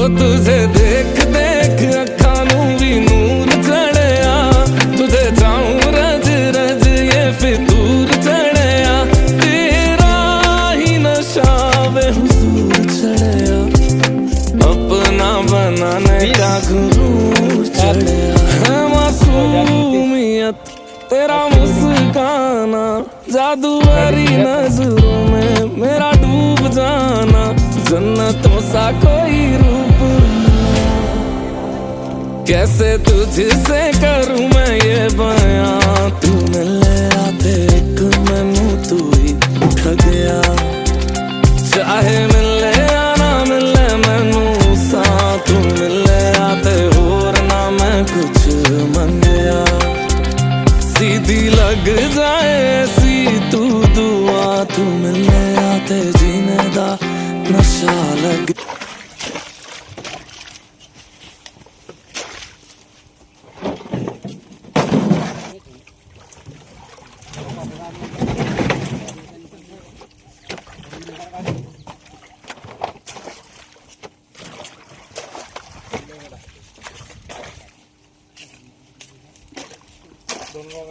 तुझे देख देख अखा नू भी नूर चढ़िया, तुझे चाहूं रज रज ये फितूर चढ़िया, तेरा ही नशा वे हुजूर चढ़िया, अपना बनाने का गुरूर चढ़िया। है मासूमियत तेरा मुस्काना, जादूगरी नजरों में मेरा डूब जाना, जन्नतों सा कोई रूप कैसे तुझसे करूं मैं ये बयां, तू मिले आते एक मैनू तू ही ठगया, चाहे मिले या ना मिले मैनू सा, तू मिले आते होर ना मैं कुछ मंगया, सीधी लग जाए ऐसी तू दुआ, तू मिले आते जीने दा नशा लग। दोनों